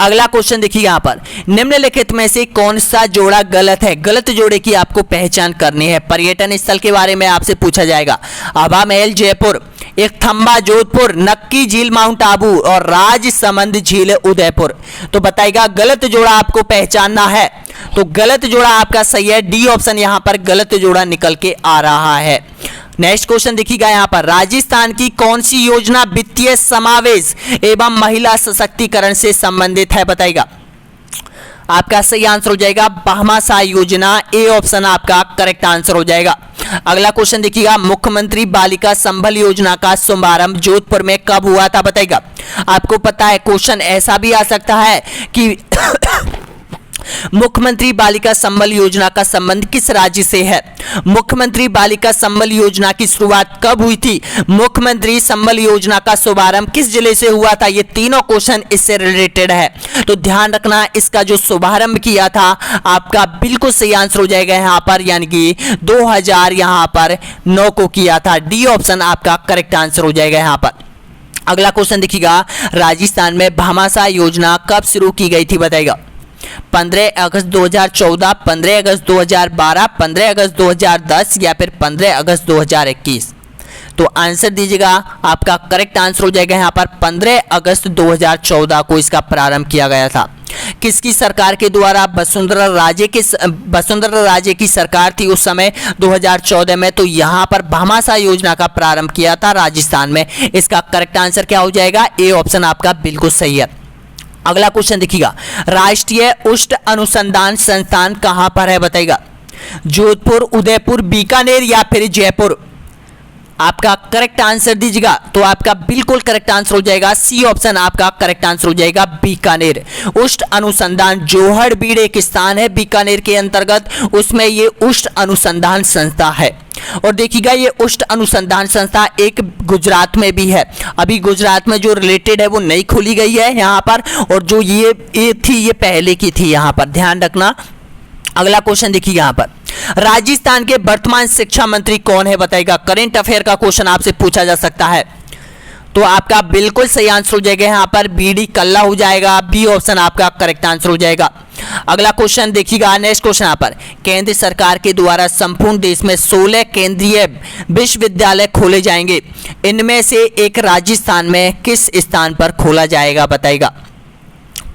अगला क्वेश्चन देखिए यहाँ पर, निम्नलिखित में से कौन सा जोड़ा गलत है? गलत जोड़े की आपको पहचान करनी है। पर्यटन स्थल के बारे में आपसे पूछा जाएगा। हवा महल जयपुर, एक थंबा जोधपुर, नक्की झील माउंट आबू और राजसमंद झील उदयपुर। तो बताइएगा गलत जोड़ा आपको पहचानना है। तो गलत जोड़ा आपका सही है, डी ऑप्शन यहाँ पर गलत जोड़ा निकल के आ रहा है। नेक्स्ट क्वेश्चन देखिएगा यहाँ पर, राजस्थान की कौन सी योजना वित्तीय समावेश एवं महिला सशक्तिकरण से संबंधित है बताइएगा। आपका सही आंसर हो जाएगा भामाशाह योजना। ए ऑप्शन आपका करेक्ट आंसर हो जाएगा। अगला क्वेश्चन देखिएगा, मुख्यमंत्री बालिका संबल योजना का शुभारंभ जोधपुर में कब हुआ था बताइएगा। आपको पता है क्वेश्चन ऐसा भी आ सकता है कि मुख्यमंत्री बालिका संबल योजना का संबंध किस राज्य से है? मुख्यमंत्री बालिका संबल योजना की शुरुआत कब हुई थी? मुख्यमंत्री संबल योजना का शुभारंभ किस जिले से हुआ था? ये तीनों क्वेश्चन इससे रिलेटेड है, तो ध्यान रखना। इसका जो शुभारंभ किया था आपका बिल्कुल सही आंसर हो जाएगा यहाँ पर, यानी कि 2000 यहाँ पर 9 को किया था। डी ऑप्शन आपका करेक्ट आंसर हो जाएगा यहाँ पर। अगला क्वेश्चन देखिएगा, राजस्थान में भामाशाह योजना कब शुरू की गई थी बताइएगा। 15 अगस्त 2014, 15 अगस्त 2012, 15 अगस्त 2010 या फिर 15 अगस्त 2021। तो आंसर दीजिएगा, आपका करेक्ट आंसर हो जाएगा यहाँ पर 15 अगस्त 2014 को इसका प्रारंभ किया गया था। किसकी सरकार के द्वारा? वसुंधरा राजे की सरकार थी उस समय 2014 में। तो यहाँ पर भामाशाह योजना का प्रारंभ किया था राजस्थान में। इसका करेक्ट आंसर क्या हो जाएगा? ए ऑप्शन आपका बिल्कुल सही है। अगला क्वेश्चन देखिएगा, राष्ट्रीय उष्ण अनुसंधान संस्थान कहां पर है बताइएगा। जोधपुर, उदयपुर, बीकानेर या फिर जयपुर। आपका करेक्ट आंसर दीजिएगा तो आपका बिल्कुल करेक्ट आंसर हो जाएगा सी ऑप्शन आपका करेक्ट आंसर हो जाएगा बीकानेर। उष्ण अनुसंधान जोहड़बीड़ एक स्थान है बीकानेर के अंतर्गत, उसमें ये उष्ण अनुसंधान संस्था है। और देखिएगा ये उष्ण अनुसंधान संस्था एक गुजरात में भी है, अभी गुजरात में जो रिलेटेड है वो नई खोली गई है यहाँ पर, और जो ये थी ये पहले की थी, यहाँ पर ध्यान रखना। अगला क्वेश्चन देखिए यहाँ पर, राजस्थान के वर्तमान शिक्षा मंत्री कौन है बताइएगा। करेंट अफेयर का क्वेश्चन आपसे पूछा जा सकता है, तो आपका बिल्कुल सही आंसर हो जाएगा यहाँ पर बीडी कल्ला हो जाएगा, बी ऑप्शन आपका करेक्ट आंसर हो जाएगा। अगला क्वेश्चन देखिएगा, नेक्स्ट क्वेश्चन यहाँ पर, केंद्र सरकार के द्वारा संपूर्ण देश में 16 केंद्रीय विश्वविद्यालय खोले जाएंगे, इनमें से एक राजस्थान में किस स्थान पर खोला जाएगा बताइएगा।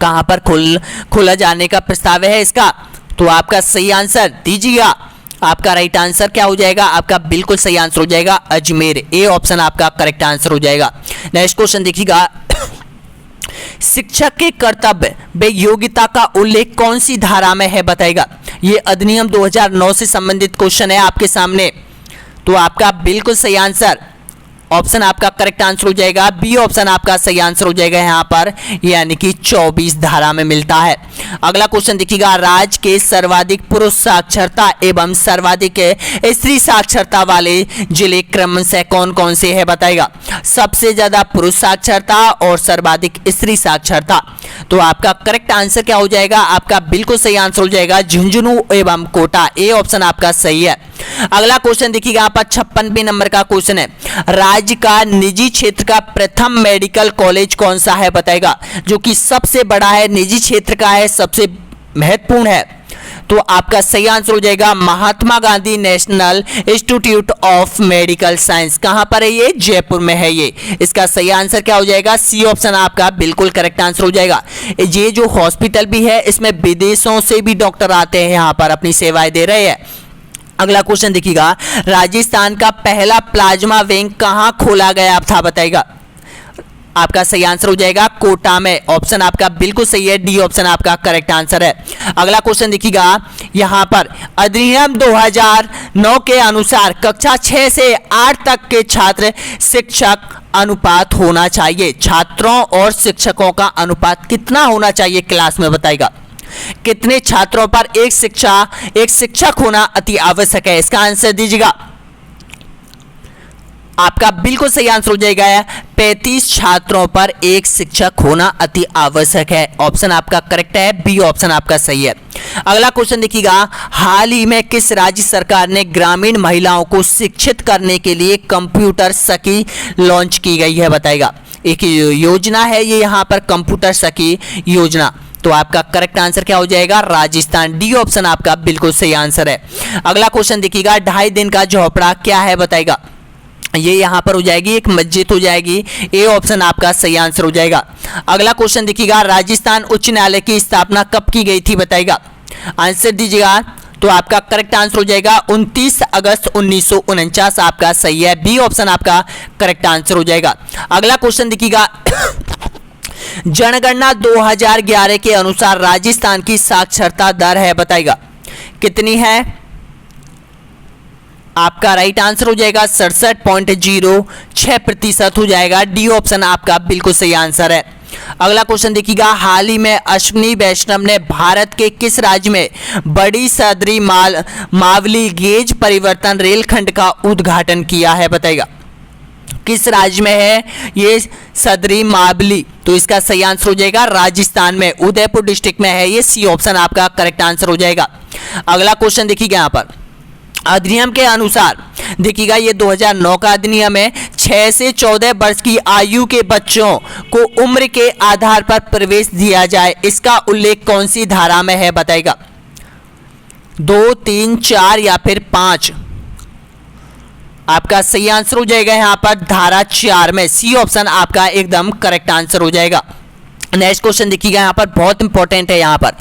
कहाँ पर खोला जाने का प्रस्ताव है इसका, तो आपका सही आंसर दीजिएगा। आपका राइट आंसर क्या हो जाएगा, आपका बिल्कुल सही आंसर हो जाएगा अजमेर, ए ऑप्शन आपका करेक्ट आंसर हो जाएगा। नेक्स्ट क्वेश्चन देखिएगा, शिक्षक के कर्तव्य व योग्यता का उल्लेख कौन सी धारा में है बताएगा। ये अधिनियम 2009 से संबंधित क्वेश्चन है आपके सामने, तो आपका बिल्कुल सही आंसर ऑप्शन आपका करेक्ट आंसर हो जाएगा, बी ऑप्शन आपका सही आंसर हो जाएगा यहाँ पर, यानी कि 24 धारा में मिलता है। अगला क्वेश्चन देखिएगा, राज्य के सर्वाधिक पुरुष साक्षरता एवं सर्वाधिक स्त्री साक्षरता वाले जिले क्रमशः कौन कौन से है बताएगा। सबसे ज्यादा पुरुष साक्षरता और सर्वाधिक स्त्री साक्षरता, तो आपका करेक्ट आंसर क्या हो जाएगा, आपका बिल्कुल सही आंसर हो जाएगा झुंझुनू एवं कोटा, ए ऑप्शन आपका सही है। अगला क्वेश्चन देखिएगा यहाँ पर 56वें नंबर का क्वेश्चन है, राज्य का निजी क्षेत्र का प्रथम मेडिकल कॉलेज कौन सा है बताएगा, जो कि सबसे बड़ा है, निजी क्षेत्र का है, सबसे महत्वपूर्ण है। तो आपका सही आंसर हो जाएगा Mahatma Gandhi national institute of medical science. कहां पर है ये, जयपुर में है ये। इसका सही आंसर क्या हो जाएगा, सी ऑप्शन आपका बिल्कुल करेक्ट आंसर हो जाएगा। ये जो हॉस्पिटल भी है इसमें विदेशों से भी डॉक्टर आते हैं, यहाँ पर अपनी सेवाएं दे रहे हैं। अगला क्वेश्चन देखिएगा, राजस्थान का पहला प्लाज्मा बैंक कहां खोला गया था बताइएगा। आपका सही आंसर हो जाएगा कोटा में, ऑप्शन आपका बिल्कुल सही है, डी ऑप्शन आपका करेक्ट आंसर है। अगला क्वेश्चन देखिएगा यहां पर, अधिनियम 2009 के अनुसार कक्षा 6 से 8 तक के छात्र शिक्षक अनुपात होना चाहिए, छात्रों और शिक्षकों का अनुपात कितना होना चाहिए क्लास में बताइएगा। कितने छात्रों पर एक शिक्षक होना अति आवश्यक है, इसका आंसर दीजिएगा। आपका बिल्कुल सही आंसर हो जाएगा 35 छात्रों पर एक शिक्षक होना अति आवश्यक है, ऑप्शन आपका करेक्ट है, बी ऑप्शन आपका सही है। अगला क्वेश्चन देखिएगा, हाल ही में किस राज्य सरकार ने ग्रामीण महिलाओं को शिक्षित करने के लिए कंप्यूटर सखी लॉन्च की गई है बताएगा। एक योजना है ये यहाँ पर कंप्यूटर सखी योजना, तो आपका करेक्ट आंसर क्या हो जाएगा, राजस्थान, डी ऑप्शन आपका बिल्कुल सही आंसर है। अगला क्वेश्चन देखिएगा, 2.5 दिन का झोपड़ा क्या है बताएगा। ये यहाँ पर हो जाएगी एक मस्जिद हो जाएगी, ए ऑप्शन आपका सही आंसर हो जाएगा। अगला क्वेश्चन देखिएगा, राजस्थान उच्च न्यायालय की स्थापना कब की गई थी बताएगा। आंसर दीजिएगा, तो आपका करेक्ट आंसर हो जाएगा 29 अगस्त 1949, आपका सही है, बी ऑप्शन आपका करेक्ट आंसर हो जाएगा। अगला क्वेश्चन देखिएगा, जनगणना 2011 के अनुसार राजस्थान की साक्षरता दर है बताएगा, कितनी है। आपका राइट आंसर हो जाएगा 67.06% हो जाएगा, डी ऑप्शन आपका बिल्कुल सही आंसर है। अगला क्वेश्चन देखिएगा, हाल ही में अश्विनी वैष्णव ने भारत के किस राज्य में बड़ी सदरी मावली गेज परिवर्तन रेलखंड का उद्घाटन किया है बताएगा। किस राज्य में है ये सदरी मावली, तो इसका सही आंसर हो जाएगा राजस्थान में, उदयपुर डिस्ट्रिक्ट में है ये, सी ऑप्शन आपका करेक्ट आंसर हो जाएगा। अगला क्वेश्चन देखिएगा यहाँ पर, अधिनियम के अनुसार देखिएगा ये 2009 का अधिनियम है, 6 से 14 वर्ष की आयु के बच्चों को उम्र के आधार पर प्रवेश दिया जाए, इसका उल्लेख कौन सी धारा में है बताएगा। 2, 3, 4 या फिर 5। आपका सही आंसर हो जाएगा यहाँ पर धारा 4 में, सी ऑप्शन आपका एकदम करेक्ट आंसर हो जाएगा। नेक्स्ट क्वेश्चन देखिएगा यहाँ पर, बहुत इंपॉर्टेंट है यहाँ पर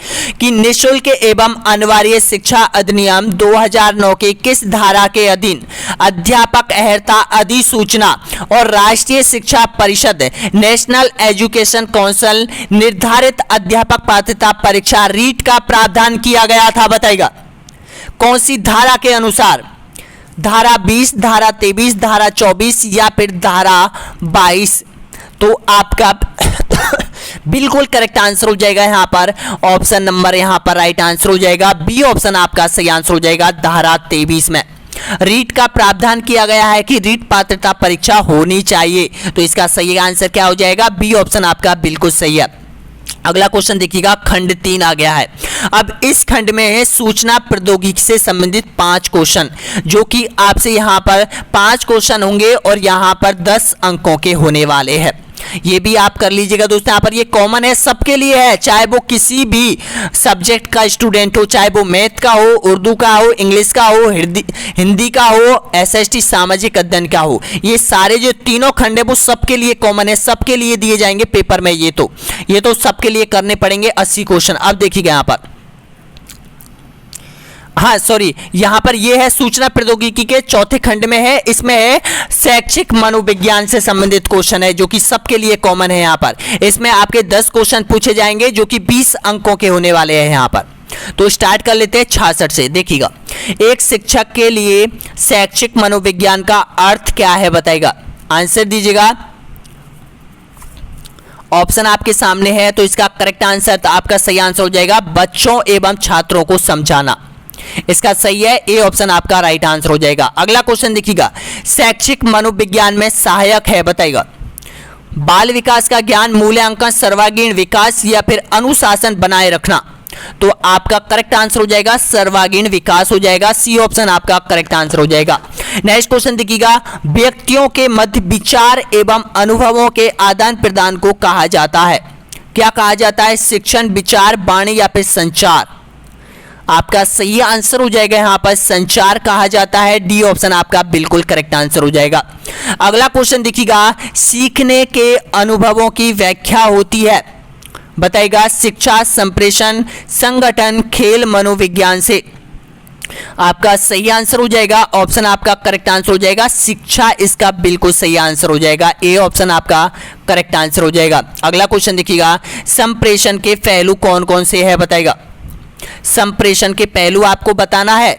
कि निःशुल्क एवं अनिवार्य शिक्षा अधिनियम 2009 के किस धारा के अधीन अध्यापक अर्हता अधिसूचना और राष्ट्रीय शिक्षा परिषद नेशनल एजुकेशन काउंसिल निर्धारित अध्यापक पात्रता परीक्षा रीट का प्रावधान किया गया था बताएगा। कौन सी धारा के अनुसार धारा 20, धारा 23, धारा 24 या फिर धारा 22? तो आपका बिल्कुल करेक्ट आंसर हो जाएगा यहाँ पर ऑप्शन नंबर, यहाँ पर राइट आंसर हो जाएगा बी ऑप्शन आपका सही आंसर हो जाएगा धारा 23 में। रीट का प्रावधान किया गया है कि रीट पात्रता परीक्षा होनी चाहिए, तो इसका सही आंसर क्या हो जाएगा? बी ऑप्शन आपका बिल्कुल सही है। अगला क्वेश्चन देखिएगा, खंड 3 आ गया है। अब इस खंड में है सूचना प्रौद्योगिकी से संबंधित 5 क्वेश्चन, जो कि आपसे यहाँ पर 5 क्वेश्चन होंगे और यहाँ पर 10 अंकों के होने वाले हैं। ये भी आप कर लीजिएगा दोस्तों, यहाँ पर ये कॉमन है, सबके लिए है, चाहे वो किसी भी सब्जेक्ट का स्टूडेंट हो, चाहे वो मैथ का हो, उर्दू का हो, इंग्लिश का हो, हिंदी का हो, एसएसटी सामाजिक अध्ययन का हो। ये सारे जो तीनों खंड है वो सबके लिए कॉमन है, सबके लिए दिए जाएंगे पेपर में। ये तो सबके लिए करने पड़ेंगे 80 क्वेश्चन। अब देखिएगा यहाँ पर, हाँ सॉरी, यहाँ पर ये है सूचना प्रौद्योगिकी के चौथे खंड में है, इसमें है शैक्षिक मनोविज्ञान से संबंधित क्वेश्चन है, जो कि सबके लिए कॉमन है। यहाँ पर इसमें आपके 10 क्वेश्चन पूछे जाएंगे, जो कि 20 अंकों के होने वाले हैं यहाँ पर। तो स्टार्ट कर लेते हैं 66 से। देखिएगा, एक शिक्षक के लिए शैक्षिक मनोविज्ञान का अर्थ क्या है बताएगा? आंसर दीजिएगा। ऑप्शन आपके सामने है, तो इसका करेक्ट आंसर, तो आपका सही आंसर हो जाएगा बच्चों एवं छात्रों को समझाना। इसका सही है, ए ऑप्शन आपका राइट आंसर हो जाएगा। अगला क्वेश्चन देखिएगा, शैक्षिक मनोविज्ञान में सहायक है बताइएगा? बाल विकास का ज्ञान, मूल्यांकन, सर्वांगीण विकास या फिर अनुशासन बनाए रखना? तो आपका करेक्ट आंसर हो जाएगा सर्वांगीण विकास हो जाएगा, सी ऑप्शन आपका करेक्ट आंसर हो जाएगा। नेक्स्ट क्वेश्चन देखिएगा, व्यक्तियों के मध्य विचार एवं अनुभवों के आदान प्रदान को कहा जाता है? क्या कहा जाता है? शिक्षण, विचार, वाणी या फिर संचार? आपका सही आंसर हो जाएगा यहाँ पर संचार कहा जाता है, डी ऑप्शन आपका बिल्कुल करेक्ट आंसर हो जाएगा। अगला क्वेश्चन देखिएगा, सीखने के अनुभवों की व्याख्या होती है बताइएगा? शिक्षा, संप्रेषण, संगठन, खेल, मनोविज्ञान से? आपका सही आंसर हो जाएगा, ऑप्शन आपका करेक्ट आंसर हो जाएगा शिक्षा, इसका बिल्कुल सही आंसर हो जाएगा, ए ऑप्शन आपका करेक्ट आंसर हो जाएगा। अगला क्वेश्चन देखिएगा, संप्रेषण के पहलू कौन कौन से है बताइएगा? संप्रेषण के पहलू आपको बताना है,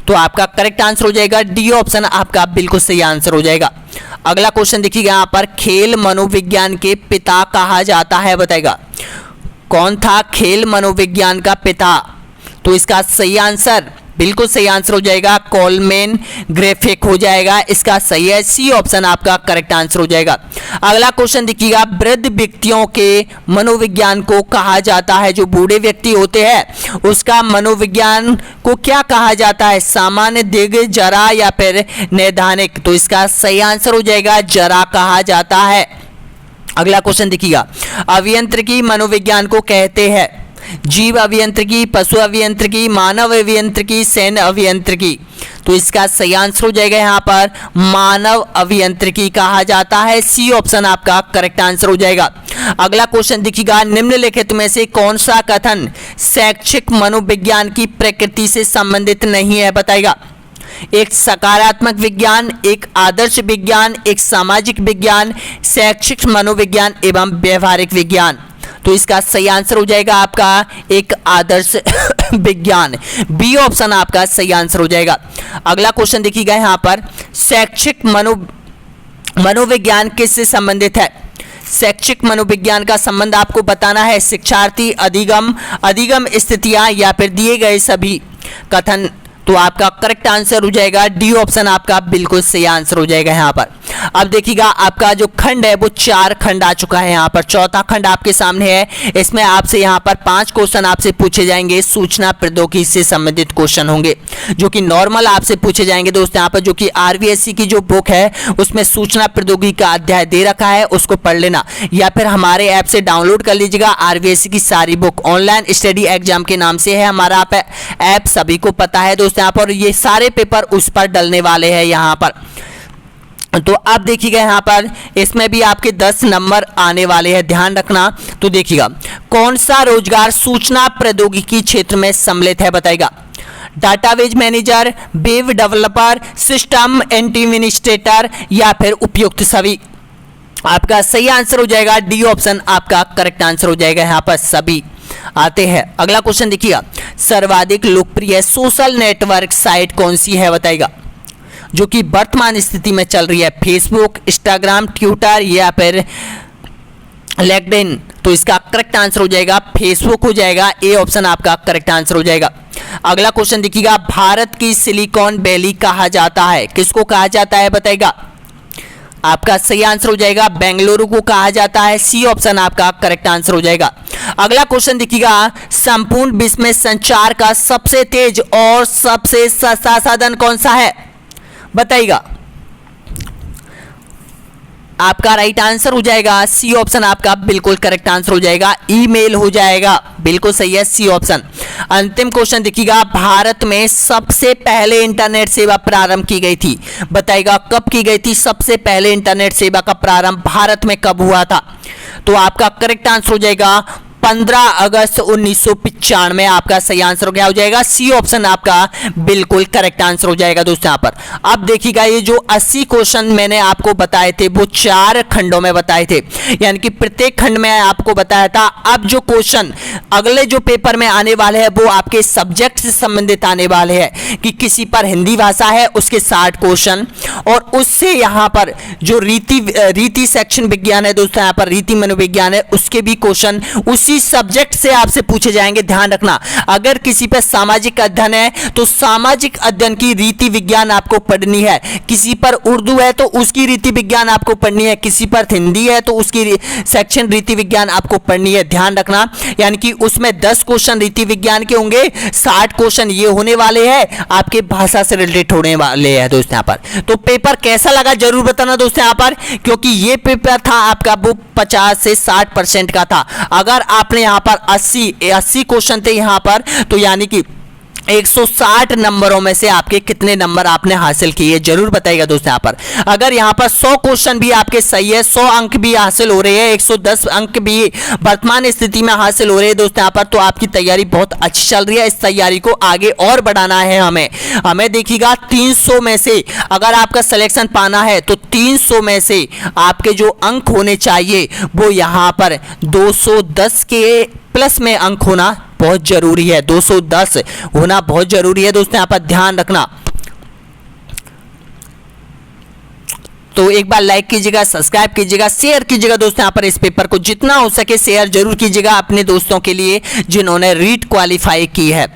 तो आपका करेक्ट आंसर हो जाएगा डी ऑप्शन आपका बिल्कुल सही आंसर हो जाएगा। अगला क्वेश्चन देखिएगा, यहाँ पर खेल मनोविज्ञान के पिता कहा जाता है बताइएगा? कौन था खेल मनोविज्ञान का पिता? तो इसका सही आंसर, बिल्कुल सही आंसर हो जाएगा कोलमैन ग्रिफिथ हो जाएगा, इसका सही है, सी ऑप्शन आपका करेक्ट आंसर हो जाएगा। अगला क्वेश्चन देखिएगा, वृद्ध व्यक्तियों के मनोविज्ञान को कहा जाता है? जो बूढ़े व्यक्ति होते हैं उसका मनोविज्ञान को क्या कहा जाता है? सामान्य, दीर्घ, जरा या फिर नैदानिक? तो इसका सही आंसर हो जाएगा जरा कहा जाता है। अगला क्वेश्चन देखिएगा, अभियांत्रिकी मनोविज्ञान को कहते हैं? जीव अभियांत्रिकी, पशु अभियांत्रिकी, मानव अभियांत्रिकी, सैन्य अभियांत्रिकी? तो इसका सही आंसर हो जाएगा यहाँ पर मानव अभियांत्रिकी कहा जाता है, सी ऑप्शन आपका करेक्ट आंसर हो जाएगा। अगला क्वेश्चन देखिएगा, निम्नलिखित में से कौन सा कथन शैक्षिक मनोविज्ञान की प्रकृति से संबंधित नहीं है बताइएगा? एक सकारात्मक विज्ञान, एक आदर्श विज्ञान, एक सामाजिक विज्ञान, शैक्षिक मनोविज्ञान एवं व्यवहारिक विज्ञान? तो इसका सही आंसर हो जाएगा आपका एक आदर्श विज्ञान, बी ऑप्शन आपका सही आंसर हो जाएगा। अगला क्वेश्चन देखिएगा, यहाँ पर शैक्षिक मनोविज्ञान किससे संबंधित है? शैक्षिक मनोविज्ञान का संबंध आपको बताना है, शिक्षार्थी, अधिगम स्थितियां या फिर दिए गए सभी कथन? तो आपका करेक्ट आंसर हो जाएगा डी ऑप्शन आपका बिल्कुल सही आंसर हो जाएगा यहाँ पर। अब देखिएगा, आपका जो खंड है वो 4 खंड आ चुका है। यहाँ पर चौथा खंड आपके सामने है, इसमें आपसे यहाँ पर 5 क्वेश्चन आपसे पूछे जाएंगे, सूचना प्रौद्योगिकी से संबंधित क्वेश्चन होंगे, जो कि नॉर्मल आपसे पूछे जाएंगे दोस्तों। यहाँ पर जो कि आरवीएससी की जो बुक है उसमें सूचना प्रौद्योगिकी का अध्याय दे रखा है, उसको पढ़ लेना, या फिर हमारे ऐप से डाउनलोड कर लीजिएगा। आरवीएससी की सारी बुक ऑनलाइन स्टडी एग्जाम के नाम से है हमारा ऐप, सभी को पता है दोस्तों। यहाँ पर ये सारे पेपर उस पर डलने वाले हैं यहाँ पर। तो आप देखिएगा, यहाँ पर इसमें भी आपके 10 नंबर आने वाले हैं, ध्यान रखना। तो देखिएगा, कौन सा रोजगार सूचना प्रौद्योगिकी क्षेत्र में सम्मिलित है बताइएगा? Database manager, web developer, system administrator या फिर उपयुक्त सभी? आपका सही आंसर हो जाएगा डी ऑप्शन आपका करेक्ट आंसर हो जाएगा, यहाँ पर सभी आते हैं। अगला क्वेश्चन देखिएगा, सर्वाधिक लोकप्रिय सोशल नेटवर्क साइट कौन सी है बताइएगा, जो कि वर्तमान स्थिति में चल रही है, फेसबुक, इंस्टाग्राम, ट्विटर या फिर लिंक्डइन। तो इसका करेक्ट आंसर हो जाएगा फेसबुक हो जाएगा, ए ऑप्शन आपका करेक्ट आंसर हो जाएगा। अगला क्वेश्चन देखिएगा, भारत की सिलिकॉन वैली कहा जाता है, किसको कहा जाता है बताइएगा, आपका सही आंसर हो जाएगा बेंगलुरु को कहा जाता है, सी ऑप्शन आपका करेक्ट आंसर हो जाएगा। अगला क्वेश्चन देखिएगा, संपूर्ण विश्व में संचार का सबसे तेज और सबसे सस्ता साधन कौन सा है बताइएगा, आपका राइट आंसर हो जाएगा सी ऑप्शन आपका बिल्कुल करेक्ट आंसर हो जाएगा, ईमेल हो जाएगा, बिल्कुल सही है सी ऑप्शन। अंतिम क्वेश्चन देखिएगा, भारत में सबसे पहले इंटरनेट सेवा प्रारंभ की गई थी बताइएगा, कब की गई थी सबसे पहले इंटरनेट सेवा का प्रारंभ भारत में कब हुआ था, तो आपका करेक्ट आंसर हो जाएगा 15 अगस्त 1995, आपका सही आंसर क्या हो जाएगा, सी ऑप्शन आपका बिल्कुल करेक्ट आंसर हो जाएगा दोस्तों। यहाँ पर अब देखिएगा, ये जो 80 क्वेश्चन मैंने आपको बताए थे वो 4 खंडों में बताए थे, यानी कि प्रत्येक खंड में आपको बताया था। अब जो क्वेश्चन अगले जो पेपर में आने वाले हैं वो आपके सब्जेक्ट से संबंधित आने वाले हैं, कि किसी पर हिंदी भाषा है उसके 60 क्वेश्चन, और उससे यहाँ पर जो रीति सेक्शन विज्ञान है दोस्तों, यहाँ पर रीति मनोविज्ञान है, उसके भी क्वेश्चन उसी सब्जेक्ट से आपसे पूछे जाएंगे। ध्यान रखना, अगर किसी पर सामाजिक अध्ययन है तो सामाजिक अध्ययन की रीति विज्ञान आपको पढ़नी है, किसी पर उर्दू है तो उसकी रीति विज्ञान आपको पढ़नी है, किसी पर हिंदी है तो उसकी सेक्शन रीति विज्ञान आपको पढ़नी है। ध्यान रखना, यानी कि उसमें 10 क्वेश्चन रीति विज्ञान के होंगे, 60 क्वेश्चन ये होने वाले हैं आपके भाषा से रिलेटेड होने वाले हैं दोस्तों। यहाँ पर तो पेपर कैसा लगा जरूर बताना दोस्तों यहाँ पर, क्योंकि ये पेपर था आपका वो 50 से 60% का था। अगर आपने यहाँ पर 80 क्वेश्चन थे यहाँ पर, तो यानी कि 160 नंबरों में से आपके कितने नंबर आपने हासिल किए जरूर बताइएगा दोस्तों। यहाँ पर अगर यहाँ पर 100 क्वेश्चन भी आपके सही है, 100 अंक भी हासिल हो रहे हैं, 110 अंक भी वर्तमान स्थिति में हासिल हो रहे हैं दोस्तों यहाँ पर, तो आपकी तैयारी बहुत अच्छी चल रही है। इस तैयारी को आगे और बढ़ाना है हमें देखिएगा 300 में से अगर आपका सिलेक्शन पाना है तो 300 में से आपके जो अंक होने चाहिए वो यहाँ पर 210 के प्लस में अंक होना बहुत जरूरी है, 210 होना बहुत जरूरी है दोस्तों। यहाँ पर ध्यान रखना, तो एक बार लाइक कीजिएगा, सब्सक्राइब कीजिएगा, शेयर कीजिएगा दोस्तों। यहाँ पर इस पेपर को जितना हो सके शेयर जरूर कीजिएगा अपने दोस्तों के लिए जिन्होंने रीट क्वालिफाई की है,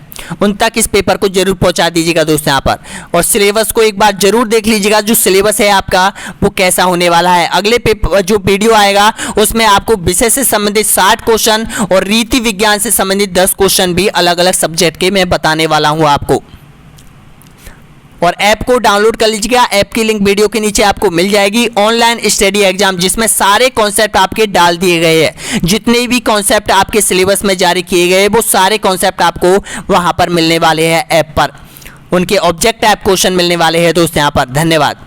उन तक इस पेपर को जरूर पहुंचा दीजिएगा दोस्तों यहाँ पर। और सिलेबस को एक बार जरूर देख लीजिएगा, जो सिलेबस है आपका वो कैसा होने वाला है। अगले पेपर जो वीडियो आएगा उसमें आपको विषय से संबंधित 60 क्वेश्चन और रीति विज्ञान से संबंधित 10 क्वेश्चन भी अलग अलग सब्जेक्ट के मैं बताने वाला हूँ आपको। और ऐप को डाउनलोड कर लीजिएगा, ऐप की लिंक वीडियो के नीचे आपको मिल जाएगी। ऑनलाइन स्टडी एग्जाम जिसमें सारे कॉन्सेप्ट आपके डाल दिए गए हैं, जितने भी कॉन्सेप्ट आपके सिलेबस में जारी किए गए वो सारे कॉन्सेप्ट आपको वहां पर मिलने वाले हैं ऐप पर, उनके ऑब्जेक्ट टाइप क्वेश्चन मिलने वाले हैं दोस्तों यहाँ पर। धन्यवाद।